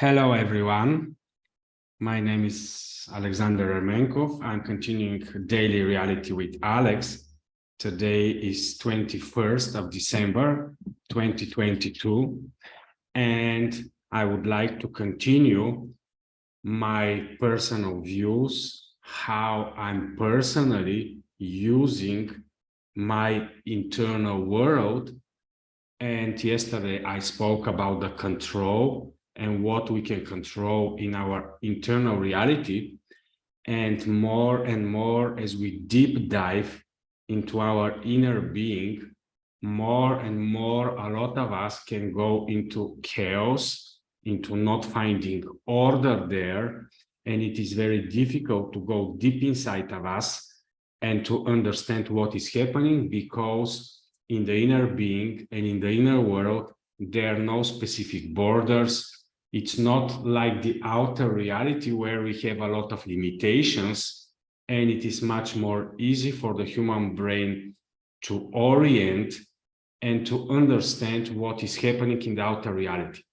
Hello, everyone. My name is Alexander Ermenkov. I'm continuing Daily Reality with Alex. Today is 21st of December, 2022. And I would like to continue my personal views, how I'm personally using my internal world. And yesterday I spoke about the control and what we can control in our internal reality. And more as we deep dive into our inner being, more and more a lot of us can go into chaos, into not finding order there. And it is very difficult to go deep inside of us and to understand what is happening, because in the inner being and in the inner world, there are no specific borders. It's not like the outer reality where we have a lot of limitations, and it is much more easy for the human brain to orient and to understand what is happening in the outer reality.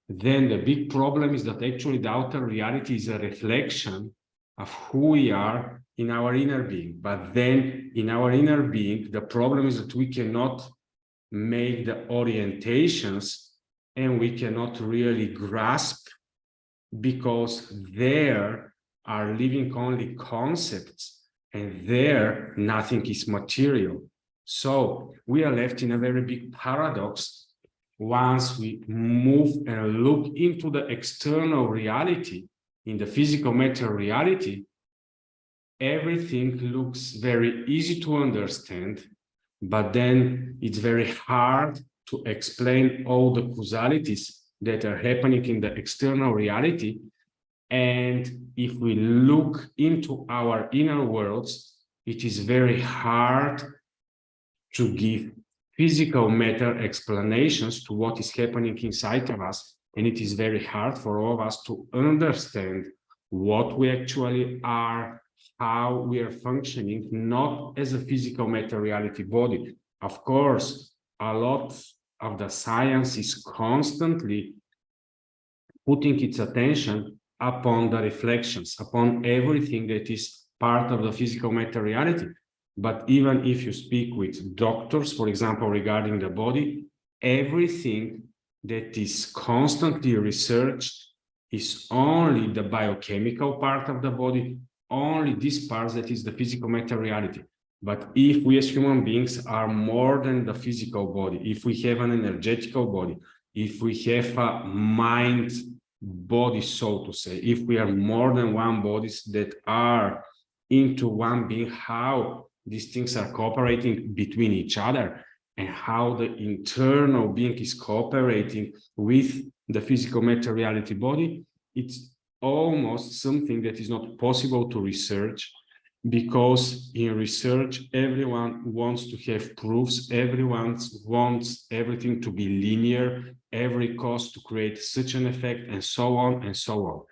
Then the big problem is that actually the outer reality is a reflection of who we are in our inner being. But then in our inner being, the problem is that we cannot make the orientations and we cannot really grasp, because there are living only concepts and there nothing is material. So we are left in a very big paradox. Once we move and look into the external reality, in the physical matter reality, everything looks very easy to understand, but then it's very hard to explain all the causalities that are happening in the external reality. And if we look into our inner worlds, it is very hard to give physical matter explanations to what is happening inside of us. And it is very hard for all of us to understand what we actually are, how we are functioning, not as a physical matter reality body. Of course, a lot of the science is constantly putting its attention upon the reflections, upon everything that is part of the physical matter reality. But even if you speak with doctors, for example, regarding the body, everything that is constantly researched is only the biochemical part of the body, only this part that is the physical matter reality. But if we as human beings are more than the physical body, if we have an energetical body, if we have a mind body, so to say, if we are more than one bodies that are into one being, how these things are cooperating between each other and how the internal being is cooperating with the physical matter reality body, it's almost something that is not possible to research, because in research, everyone wants to have proofs, everyone wants everything to be linear, every cause to create such an effect, and so on and so on.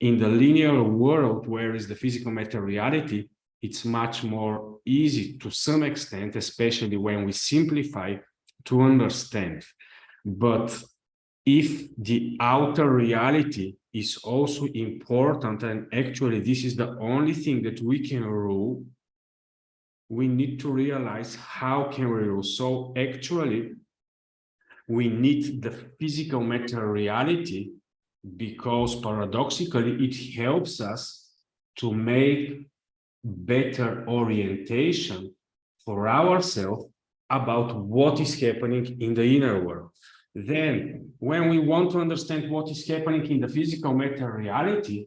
In the linear world, where is the physical matter reality, it's much more easy to some extent, especially when we simplify, to understand. But if the outer reality is also important, and actually this is the only thing that we can rule, we need to realize how can we rule. So actually, we need the physical matter reality, because paradoxically, it helps us to make better orientation for ourselves about what is happening in the inner world. Then, when we want to understand what is happening in the physical matter reality,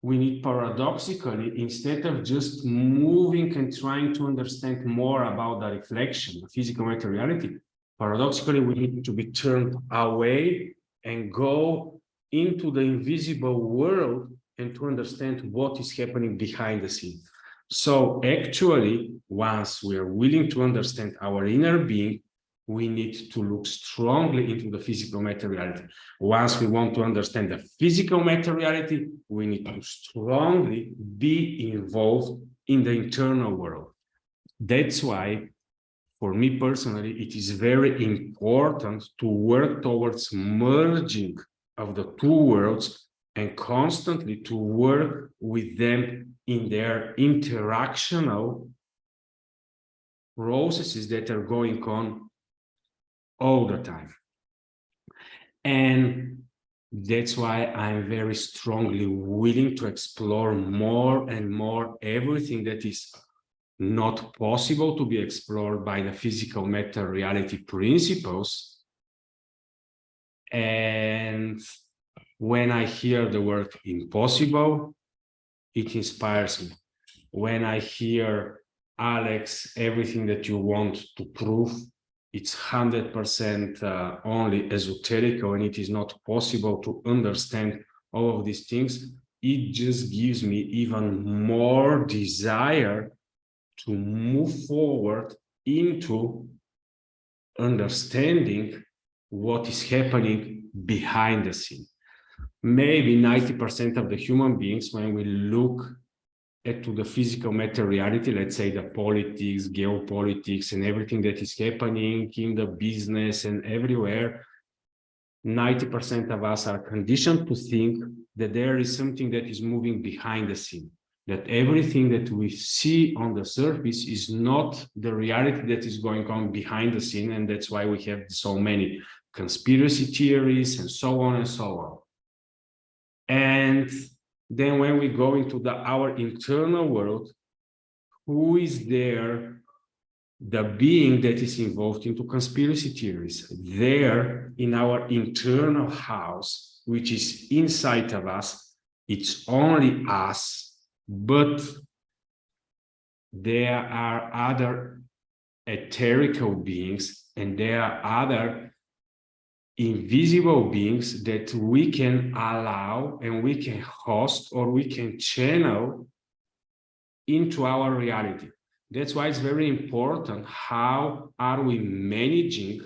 we need paradoxically, instead of just moving and trying to understand more about the reflection, the physical matter reality, paradoxically, we need to be turned away and go into the invisible world and to understand what is happening behind the scene. So actually, once we are willing to understand our inner being, we need to look strongly into the physical matter reality. Once we want to understand the physical matter reality, we need to strongly be involved in the internal world. That's why, for me personally, it is very important to work towards merging of the two worlds and constantly to work with them in their interactional processes that are going on all the time. And that's why I'm very strongly willing to explore more and more everything that is not possible to be explored by the physical matter reality principles. And when I hear the word impossible, it inspires me. When I hear, Alex, everything that you want to prove, it's 100% only esoterical and it is not possible to understand all of these things, it just gives me even more desire to move forward into understanding what is happening behind the scene. Maybe 90% of the human beings, when we look to the physical matter reality, let's say the politics, geopolitics, and everything that is happening in the business and everywhere, 90% of us are conditioned to think that there is something that is moving behind the scene, that everything that we see on the surface is not the reality that is going on behind the scene, and that's why we have so many conspiracy theories and so on and so on. And then when we go into our internal world, who is there? The being that is involved into conspiracy theories. There in our internal house, which is inside of us, it's only us, but there are other etherical beings and there are other invisible beings that we can allow and we can host or we can channel into our reality. That's why it's very important how are we managing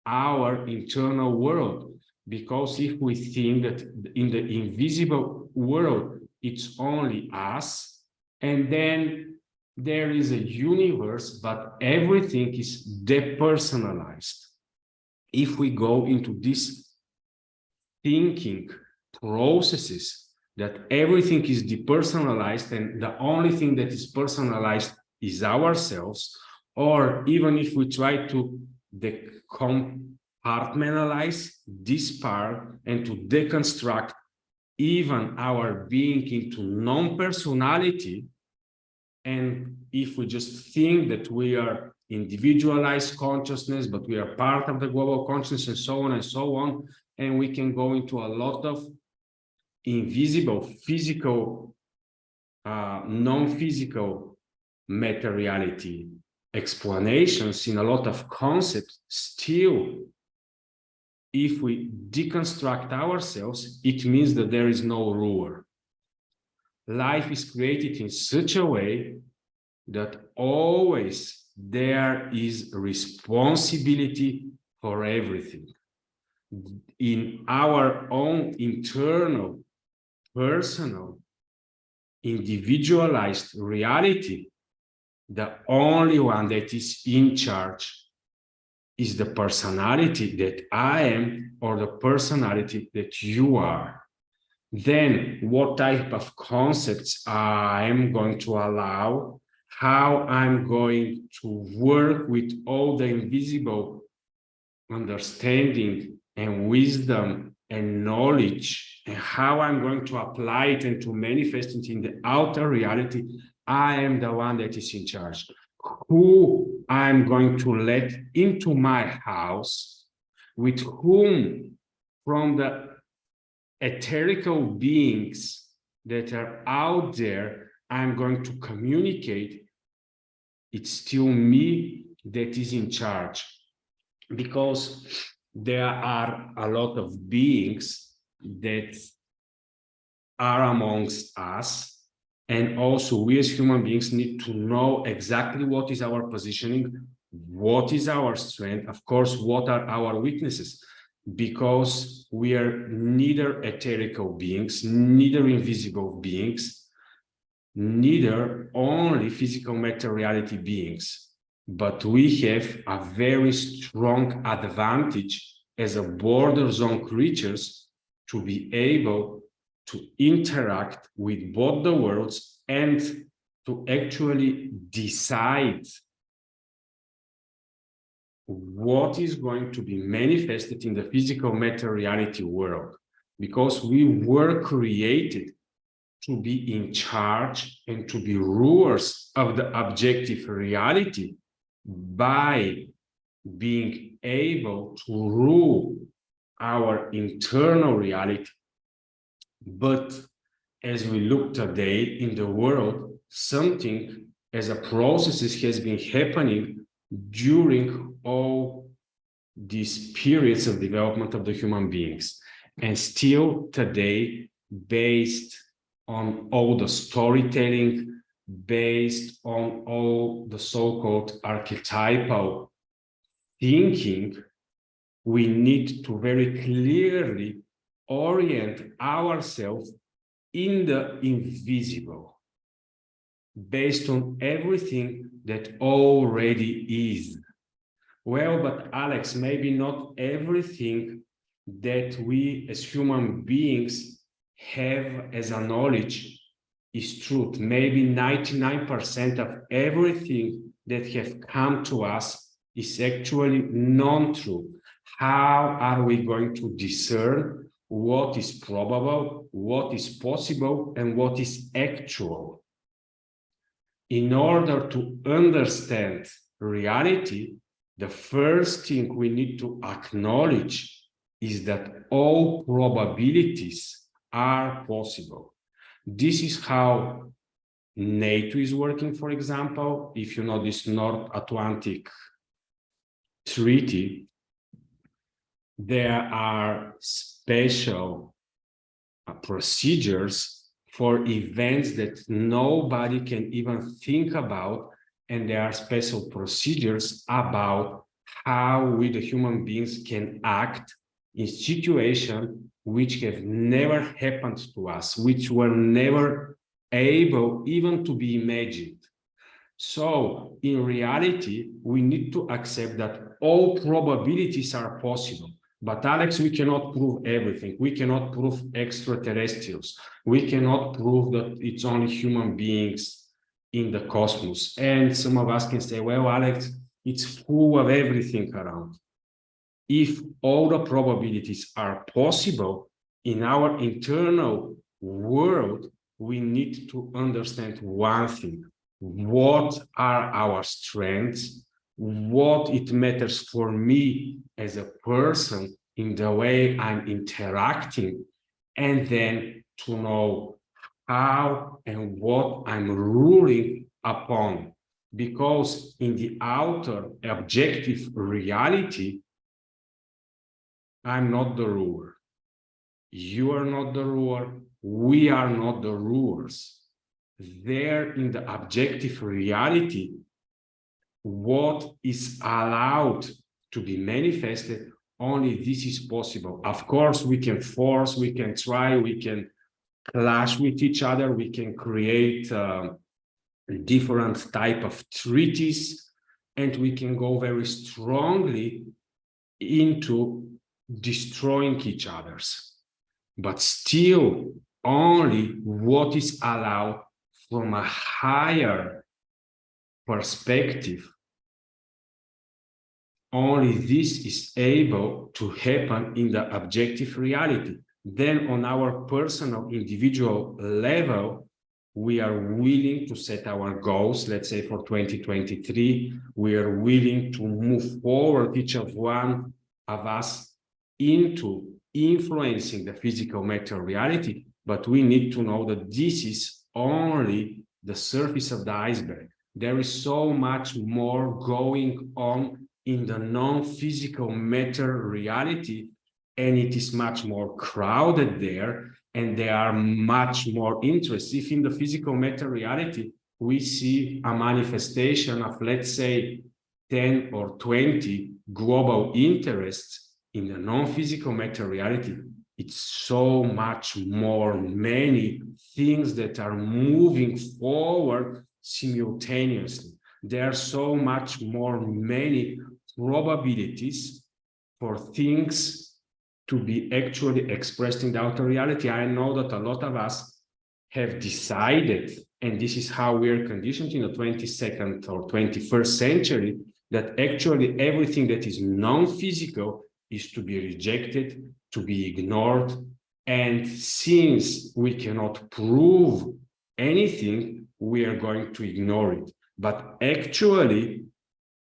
our internal world, because if we think that in the invisible world it's only us and then there is a universe but everything is depersonalized. If we go into this thinking processes that everything is depersonalized and the only thing that is personalized is ourselves, or even if we try to compartmentalize this part and to deconstruct even our being into non-personality, and if we just think that we are individualized consciousness, but we are part of the global consciousness and so on, and we can go into a lot of invisible, physical, non-physical materiality explanations in a lot of concepts. Still, if we deconstruct ourselves, it means that there is no ruler. Life is created in such a way that always there is responsibility for everything. In our own internal, personal, individualized reality, the only one that is in charge is the personality that I am or the personality that you are. Then what type of concepts I am going to allow, how I'm going to work with all the invisible understanding and wisdom and knowledge, and how I'm going to apply it and to manifest it in the outer reality, I am the one that is in charge. Who I'm going to let into my house, with whom from the etherical beings that are out there I'm going to communicate, it's still me that is in charge. Because there are a lot of beings that are amongst us, and also we as human beings need to know exactly what is our positioning, what is our strength, of course, what are our weaknesses, because we are neither etherical beings, neither invisible beings, neither only physical matter reality beings. But we have a very strong advantage as a border zone creatures to be able to interact with both the worlds and to actually decide what is going to be manifested in the physical matter reality world, because we were created to be in charge and to be rulers of the objective reality by being able to rule our internal reality. But as we look today in the world, something as a process has been happening during all these periods of development of the human beings. And still today, based on all the storytelling, based on all the so-called archetypal thinking, we need to very clearly orient ourselves in the invisible, based on everything that already is. Well, but Alex, maybe not everything that we as human beings have as a knowledge is truth. Maybe 99% of everything that have come to us is actually non-true. How are we going to discern what is probable, what is possible, and what is actual? In order to understand reality, the first thing we need to acknowledge is that all probabilities are possible. This is how NATO is working, for example. If you know this North Atlantic Treaty, there are special procedures for events that nobody can even think about, and there are special procedures about how we, the human beings, can act in situations which have never happened to us, which were never able even to be imagined. So in reality, we need to accept that all probabilities are possible. But Alex, we cannot prove everything. We cannot prove extraterrestrials. We cannot prove that it's only human beings in the cosmos. And some of us can say, well, Alex, it's full of everything around. If all the probabilities are possible in our internal world, we need to understand one thing. What are our strengths? What it matters for me as a person in the way I'm interacting, and then to know how and what I'm ruling upon. Because in the outer objective reality, I'm not the ruler. You are not the ruler. We are not the rulers. There in the objective reality, what is allowed to be manifested, only this is possible. Of course, we can force, we can try, we can clash with each other, we can create different type of treaties, and we can go very strongly into destroying each other's. But still, only what is allowed from a higher perspective, only this is able to happen in the objective reality. Then on our personal individual level, we are willing to set our goals, let's say for 2023, we are willing to move forward, each of one of us, into influencing the physical matter reality, but we need to know that this is only the surface of the iceberg. There is so much more going on in the non-physical matter reality, and it is much more crowded there, and there are much more interests. If in the physical matter reality, we see a manifestation of, let's say, 10 or 20 global interests, in the non-physical matter reality, it's so much more many things that are moving forward simultaneously. There are so much more many probabilities for things to be actually expressed in the outer reality. I know that a lot of us have decided, and this is how we are conditioned in the 22nd or 21st century, that actually everything that is non-physical is to be rejected, to be ignored. And since we cannot prove anything, we are going to ignore it. But actually,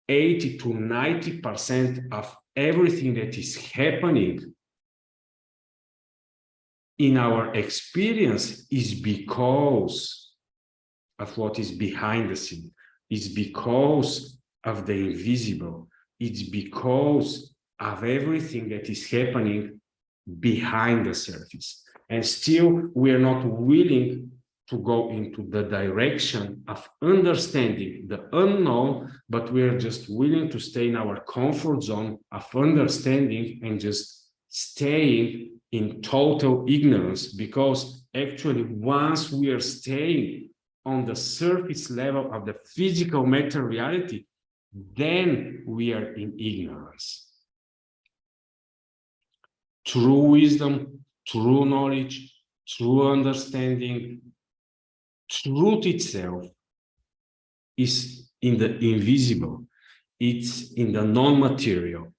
80 to 90% of everything that is happening in our experience is because of what is behind the scene. It's because of the invisible. It's because of everything that is happening behind the surface. And still, we are not willing to go into the direction of understanding the unknown, but we are just willing to stay in our comfort zone of understanding and just staying in total ignorance, because actually once we are staying on the surface level of the physical matter reality, then we are in ignorance. True wisdom, true knowledge, true understanding, truth itself is in the invisible, it's in the non-material,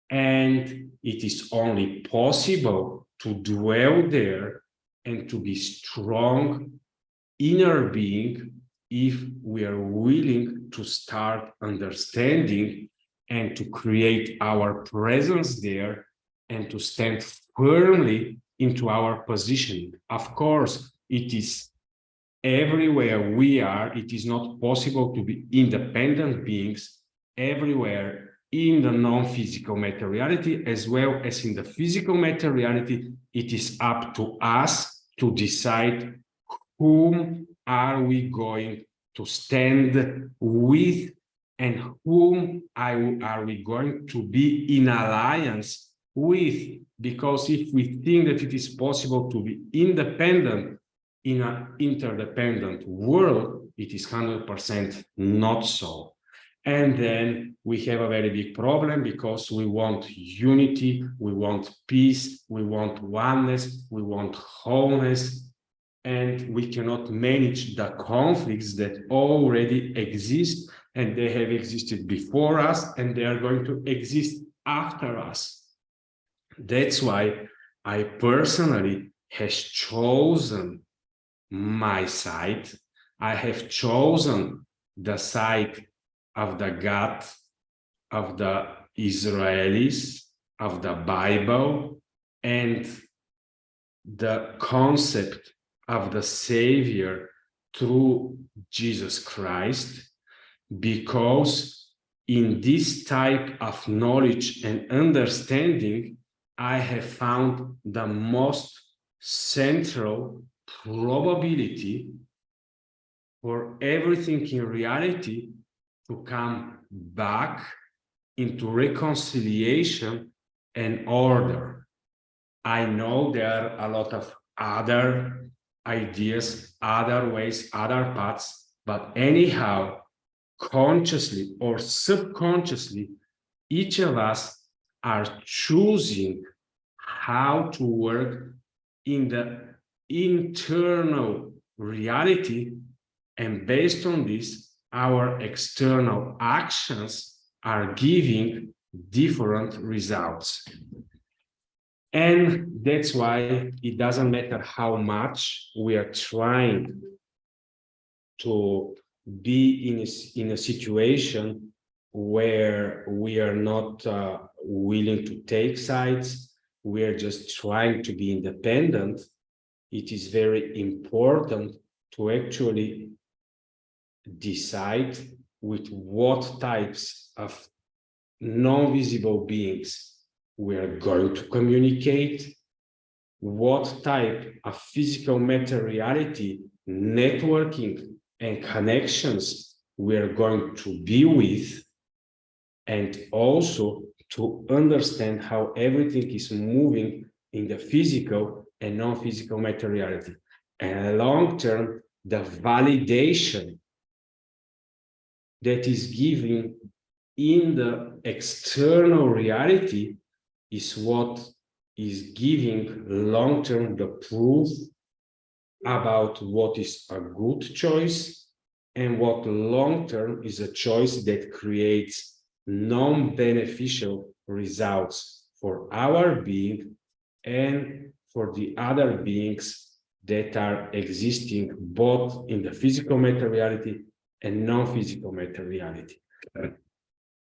and it is only possible to dwell there and to be strong inner being if we are willing to start understanding and to create our presence there and to stand firmly into our positioning. Of course, it is everywhere we are, it is not possible to be independent beings everywhere in the non-physical materiality as well as in the physical materiality. It is up to us to decide whom are we going to stand with and whom are we going to be in alliance with. Because if we think that it is possible to be independent in an interdependent world, it is 100% not so. And then we have a very big problem because we want unity, we want peace, we want oneness, we want wholeness, and we cannot manage the conflicts that already exist, and they have existed before us, and they are going to exist after us. That's why I personally has chosen my side. I have chosen the side of the God, of the Israelis, of the Bible, and the concept of the Savior through Jesus Christ, because in this type of knowledge and understanding, I have found the most central probability for everything in reality to come back into reconciliation and order. I know there are a lot of other ideas, other ways, other paths, but anyhow, consciously or subconsciously, each of us are choosing how to work in the internal reality, and based on this, our external actions are giving different results. And that's why it doesn't matter how much we are trying to be in a situation where we are not willing to take sides, we are just trying to be independent. It is very important to actually decide with what types of non-visible beings we are going to communicate, what type of physical materiality, networking, and connections we are going to be with, and also to understand how everything is moving in the physical and non-physical materiality. And long term, the validation that is given in the external reality is what is giving long-term the proof about what is a good choice and what long-term is a choice that creates non-beneficial results for our being and for the other beings that are existing both in the physical materiality and non-physical materiality.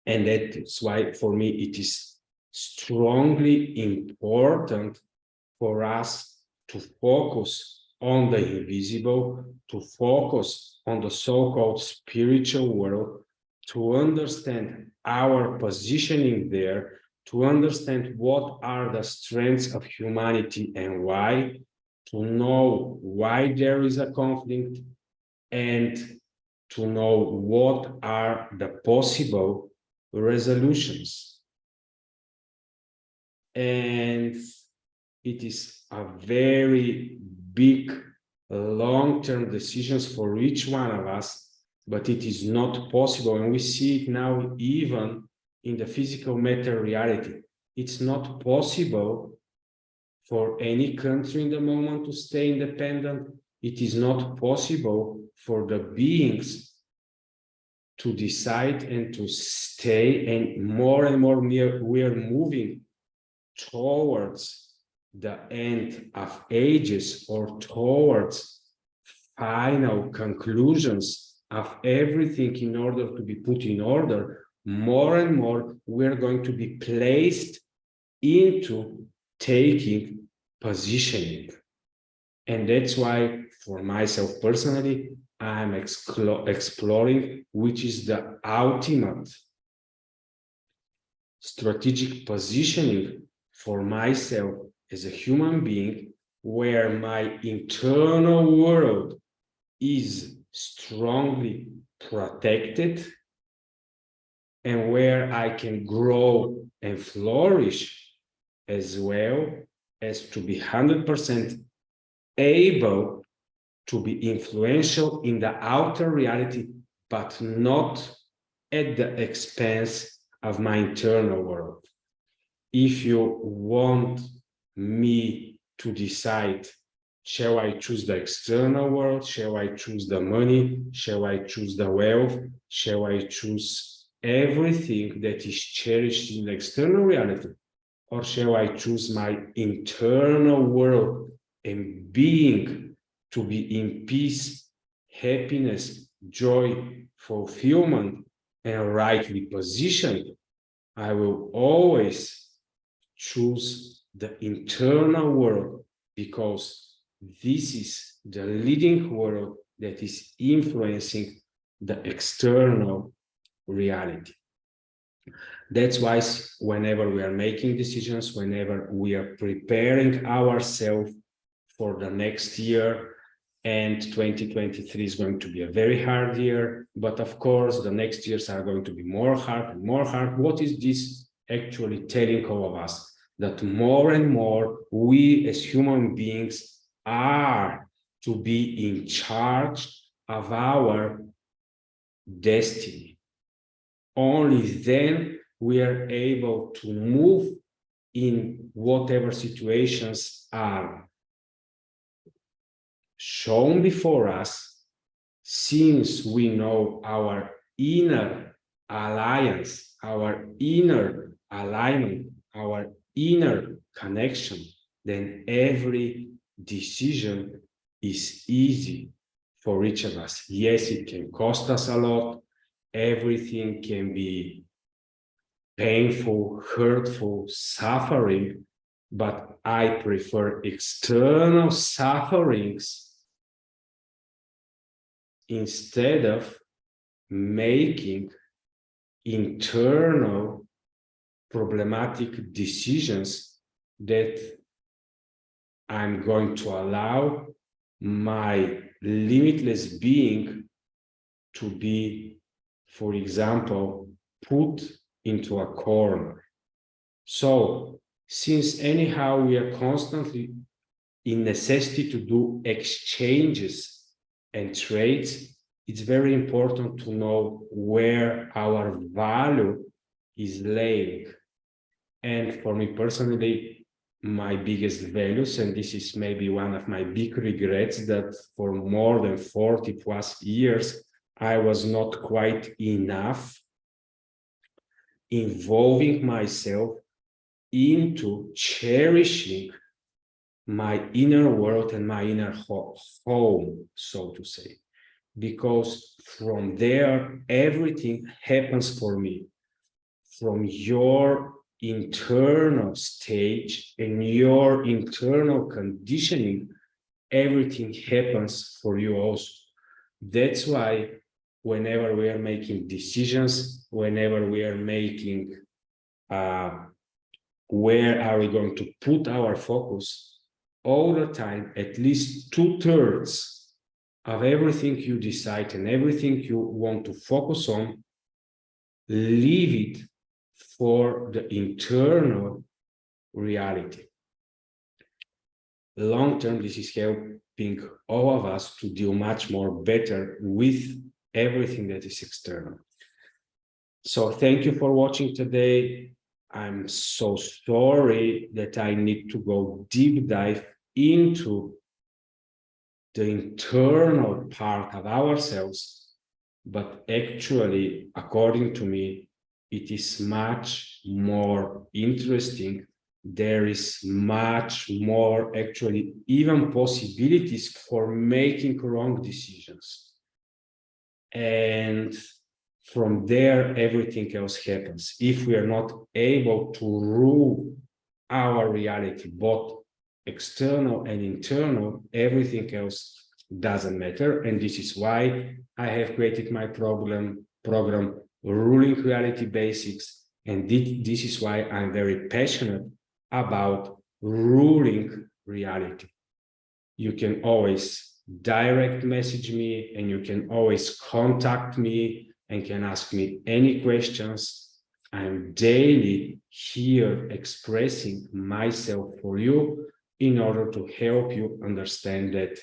And that's why for me it is strongly important for us to focus on the invisible, to focus on the so-called spiritual world, to understand our positioning there, to understand what are the strengths of humanity and why, to know why there is a conflict, and to know what are the possible resolutions. And it is a very big long-term decisions for each one of us, but it is not possible. And we see it now even in the physical matter reality. It's not possible for any country in the moment to stay independent. It is not possible for the beings to decide and to stay, and more we are moving towards the end of ages or towards final conclusions of everything in order to be put in order. More and more we're going to be placed into taking positioning. And that's why for myself personally, I'm exploring which is the ultimate strategic positioning for myself as a human being, where my internal world is strongly protected and where I can grow and flourish, as well as to be 100% able to be influential in the outer reality, but not at the expense of my internal world. If you want me to decide, shall I choose the external world? Shall I choose the money? Shall I choose the wealth? Shall I choose everything that is cherished in the external reality? Or shall I choose my internal world and being to be in peace, happiness, joy, fulfillment, and rightly positioned? I will always choose the internal world, because this is the leading world that is influencing the external reality. That's why whenever we are making decisions, whenever we are preparing ourselves for the next year, and 2023 is going to be a very hard year, but of course the next years are going to be more hard and more hard. What is this actually telling all of us? That more and more we as human beings are to be in charge of our destiny. Only then we are able to move in whatever situations are shown before us, since we know our inner alliance, our inner alignment, our inner connection, then every decision is easy for each of us. Yes, it can cost us a lot. Everything can be painful, hurtful, suffering, but I prefer external sufferings instead of making internal problematic decisions that I'm going to allow my limitless being to be, for example, put into a corner. So, since anyhow we are constantly in necessity to do exchanges and trades, it's very important to know where our value is laying. And for me personally, my biggest values, and this is maybe one of my big regrets, that for more than 40 plus years, I was not quite enough involving myself into cherishing my inner world and my inner home, so to say, because from there, everything happens for me. From your internal stage and your internal conditioning, everything happens for you also. That's why whenever we are making decisions, whenever we are making where are we going to put our focus, all the time, at least 2/3 of everything you decide and everything you want to focus on, leave it for the internal reality. Long term, this is helping all of us to deal much more better with everything that is external. So thank you for watching today. I'm so sorry that I need to go deep dive into the internal part of ourselves, but actually, according to me, it is much more interesting. There is much more, actually, even possibilities for making wrong decisions. And from there, everything else happens. If we are not able to rule our reality, both external and internal, everything else doesn't matter. And this is why I have created my program Ruling Reality Basics. And this is why I'm very passionate about ruling reality. You can always direct message me, and you can always contact me and can ask me any questions. I'm daily here expressing myself for you in order to help you understand that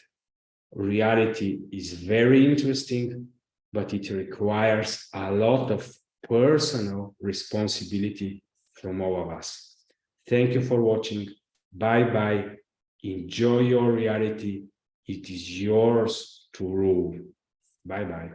reality is very interesting, but it requires a lot of personal responsibility from all of us. Thank you for watching. Bye-bye. Enjoy your reality. It is yours to rule. Bye-bye.